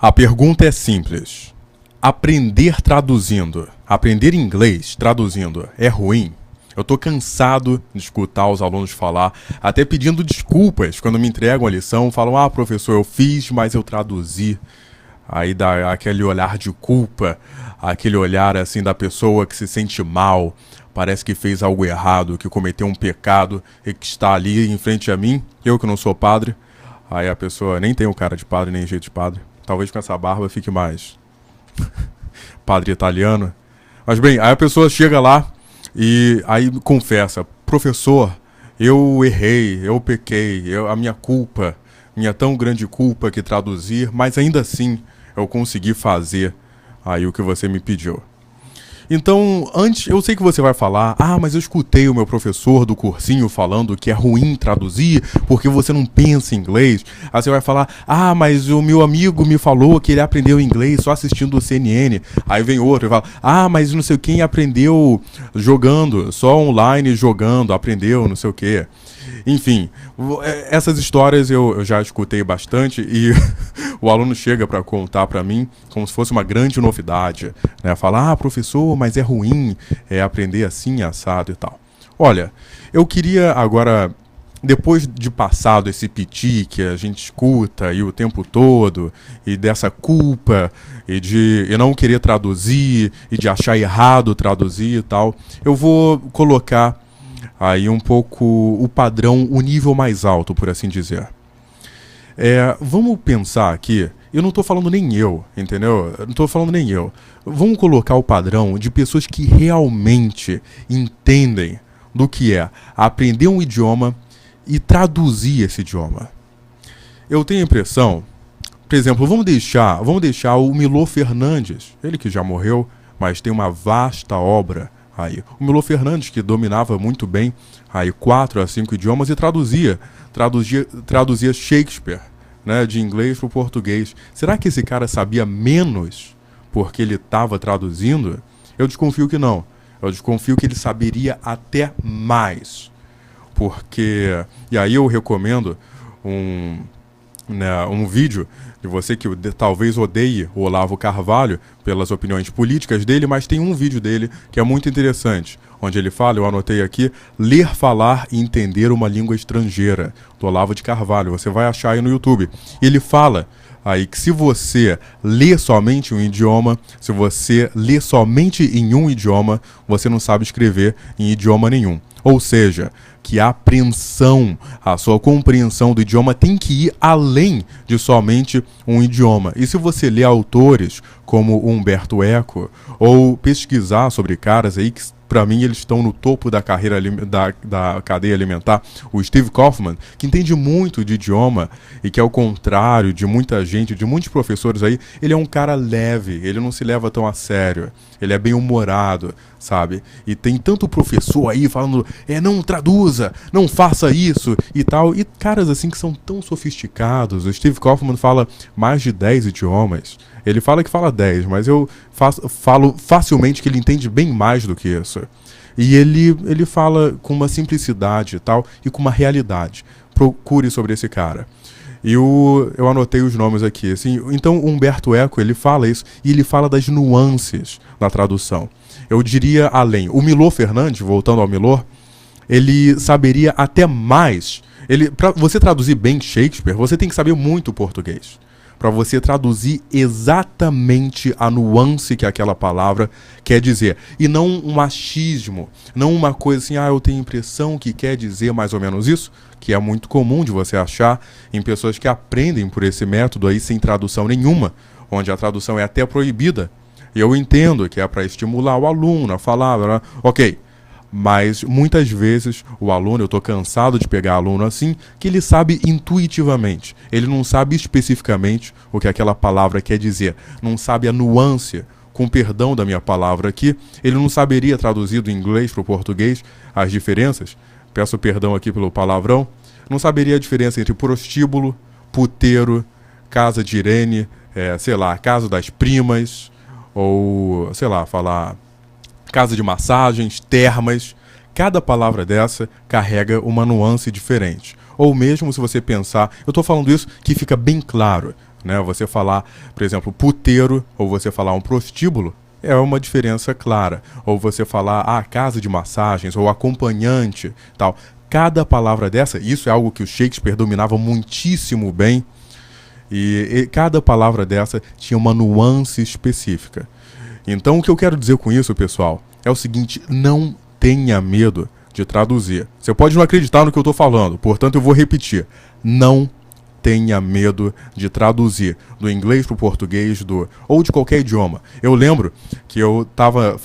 A pergunta é simples. Aprender inglês traduzindo é ruim? Eu tô cansado de escutar os alunos falar, até pedindo desculpas quando me entregam a lição, falam, professor, eu fiz, mas eu traduzi. Aí dá aquele olhar de culpa, aquele olhar assim da pessoa que se sente mal, parece que fez algo errado, que cometeu um pecado e que está ali em frente a mim, eu que não sou padre. Aí a pessoa nem tem o cara de padre, nem jeito de padre. Talvez com essa barba fique mais padre italiano. Mas bem, aí a pessoa chega lá e aí confessa, professor, eu errei, eu pequei, a minha culpa, minha tão grande culpa que traduzir, mas ainda assim eu consegui fazer aí o que você me pediu. Então, antes, eu sei que você vai falar, mas eu escutei o meu professor do cursinho falando que é ruim traduzir porque você não pensa em inglês. Aí você vai falar, mas o meu amigo me falou que ele aprendeu inglês só assistindo o CNN. Aí vem outro e fala, mas não sei quem aprendeu jogando, só online jogando, aprendeu não sei o quê. Enfim, essas histórias eu já escutei bastante e o aluno chega para contar para mim como se fosse uma grande novidade, né? Fala, professor, mas é ruim aprender assim, assado e tal. Olha, eu queria agora, depois de passado esse piti que a gente escuta e o tempo todo, e dessa culpa, e de não querer traduzir, e de achar errado traduzir e tal, eu vou colocar aí um pouco o padrão, o nível mais alto, por assim dizer. Vamos pensar aqui, eu não estou falando nem eu, entendeu? Eu não estou falando nem eu. Vamos colocar o padrão de pessoas que realmente entendem do que é aprender um idioma e traduzir esse idioma. Eu tenho a impressão, por exemplo, vamos deixar o Milor Fernandes, ele que já morreu, mas tem uma vasta obra aí. O Milor Fernandes, que dominava muito bem aí 4 a 5 idiomas e traduzia Shakespeare, né, de inglês para o português. Será que esse cara sabia menos porque ele estava traduzindo? Eu desconfio que não. Eu desconfio que ele saberia até mais. Porque... E aí eu recomendo um vídeo de você que talvez odeie o Olavo Carvalho pelas opiniões políticas dele, mas tem um vídeo dele que é muito interessante, onde ele fala, eu anotei aqui, ler, falar e entender uma língua estrangeira, do Olavo de Carvalho. Você vai achar aí no YouTube. E ele fala aí que se você lê somente um idioma, se você lê somente em um idioma, você não sabe escrever em idioma nenhum. Ou seja, que a apreensão, a sua compreensão do idioma tem que ir além de somente um idioma. E se você lê autores como Humberto Eco, ou pesquisar sobre caras aí que, para mim, eles estão no topo da carreira da cadeia alimentar, o Steve Kaufmann, que entende muito de idioma e que, ao contrário de muita gente, de muitos professores aí, ele é um cara leve, ele não se leva tão a sério, ele é bem humorado, sabe? E tem tanto professor aí falando, não traduza, não faça isso e tal, e caras assim que são tão sofisticados. O Steve Kaufmann fala mais de 10 idiomas. Ele fala que fala 10, mas eu falo facilmente que ele entende bem mais do que isso. E ele fala com uma simplicidade e tal, e com uma realidade. Procure sobre esse cara. E eu anotei os nomes aqui. Assim, então, o Humberto Eco, ele fala isso, e ele fala das nuances na tradução. Eu diria além. O Milor Fernandes, voltando ao Milor, ele saberia até mais. Para você traduzir bem Shakespeare, você tem que saber muito português. Para você traduzir exatamente a nuance que aquela palavra quer dizer. E não um achismo, não uma coisa assim, eu tenho a impressão que quer dizer mais ou menos isso, que é muito comum de você achar em pessoas que aprendem por esse método aí sem tradução nenhuma, onde a tradução é até proibida. E eu entendo que é para estimular o aluno a falar, né? Ok. Mas muitas vezes o aluno, eu estou cansado de pegar aluno assim, que ele sabe intuitivamente, ele não sabe especificamente o que aquela palavra quer dizer, não sabe a nuance, com perdão da minha palavra aqui, ele não saberia traduzir do inglês para o português as diferenças, peço perdão aqui pelo palavrão, não saberia a diferença entre prostíbulo, puteiro, casa de Irene, casa das primas, ou, falar... casa de massagens, termas, cada palavra dessa carrega uma nuance diferente. Ou mesmo se você pensar, eu estou falando isso que fica bem claro, né? Você falar, por exemplo, puteiro, ou você falar um prostíbulo, é uma diferença clara. Ou você falar casa de massagens, ou acompanhante, tal. Cada palavra dessa, isso é algo que o Shakespeare dominava muitíssimo bem, e cada palavra dessa tinha uma nuance específica. Então o que eu quero dizer com isso, pessoal, é o seguinte: não tenha medo de traduzir. Você pode não acreditar no que eu estou falando, portanto eu vou repetir. Não tenha medo de traduzir do inglês para o português, ou de qualquer idioma. Eu lembro que eu estava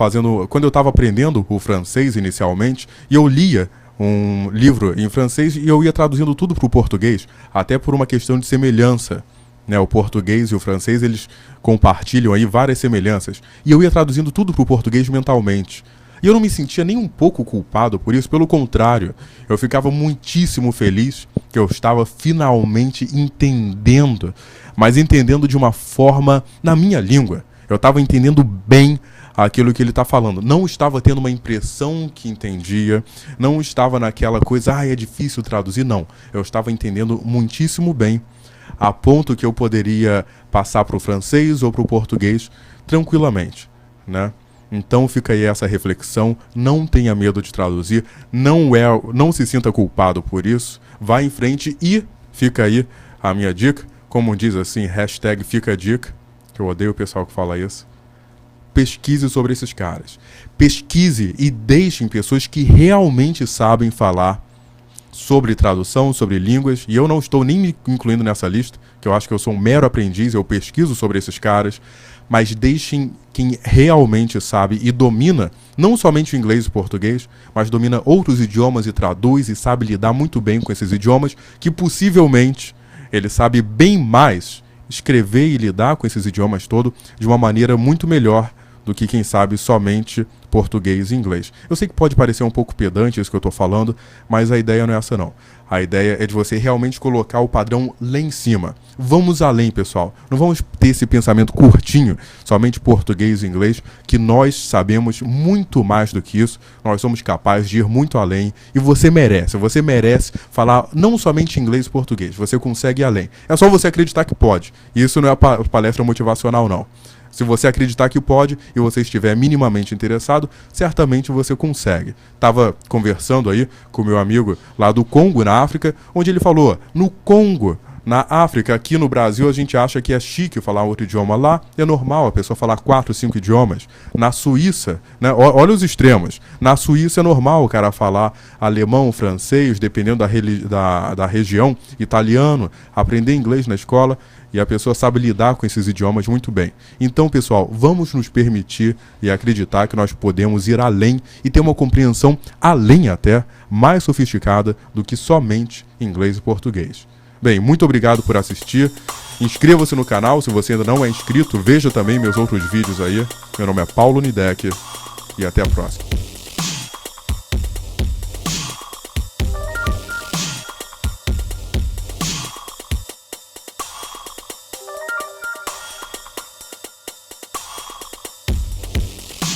quando eu estava aprendendo o francês inicialmente, e eu lia um livro em francês e eu ia traduzindo tudo para o português, até por uma questão de semelhança, né? O português e o francês, eles compartilham aí várias semelhanças, e eu ia traduzindo tudo para o português mentalmente. E eu não me sentia nem um pouco culpado por isso, pelo contrário, eu ficava muitíssimo feliz que eu estava finalmente entendendo, mas entendendo de uma forma na minha língua. Eu estava entendendo bem aquilo que ele está falando. Não estava tendo uma impressão que entendia, não estava naquela coisa, é difícil traduzir, não. Eu estava entendendo muitíssimo bem, a ponto que eu poderia passar para o francês ou para o português tranquilamente, né? Então fica aí essa reflexão, não tenha medo de traduzir, não se sinta culpado por isso, vá em frente e fica aí a minha dica, como diz assim, #fica a dica, que eu odeio o pessoal que fala isso. Pesquise sobre esses caras. Pesquise e deixem pessoas que realmente sabem falar sobre tradução, sobre línguas, e eu não estou nem me incluindo nessa lista, que eu acho que eu sou um mero aprendiz, eu pesquiso sobre esses caras, mas deixem quem realmente sabe e domina, não somente o inglês e o português, mas domina outros idiomas e traduz e sabe lidar muito bem com esses idiomas, que possivelmente ele sabe bem mais escrever e lidar com esses idiomas todos de uma maneira muito melhor do que quem sabe somente português e inglês. Eu sei que pode parecer um pouco pedante isso que eu estou falando, mas a ideia não é essa não. A ideia é de você realmente colocar o padrão lá em cima. Vamos além, pessoal. Não vamos ter esse pensamento curtinho, somente português e inglês, que nós sabemos muito mais do que isso. Nós somos capazes de ir muito além e você merece falar não somente inglês e português. Você consegue ir além. É só você acreditar que pode. E isso não é palestra motivacional, não. Se você acreditar que pode e você estiver minimamente interessado, certamente você consegue. Estava conversando aí com meu amigo lá do Congo, na África, onde ele falou, no Congo, na África, aqui no Brasil, a gente acha que é chique falar outro idioma. Lá é normal a pessoa falar 4, 5 idiomas. Na Suíça, né, olha os extremos. Na Suíça é normal o cara falar alemão, francês, dependendo da região, italiano, aprender inglês na escola. E a pessoa sabe lidar com esses idiomas muito bem. Então, pessoal, vamos nos permitir e acreditar que nós podemos ir além e ter uma compreensão além até, mais sofisticada do que somente inglês e português. Bem, muito obrigado por assistir. Inscreva-se no canal se você ainda não é inscrito. Veja também meus outros vídeos aí. Meu nome é Paulo Nidec e até a próxima.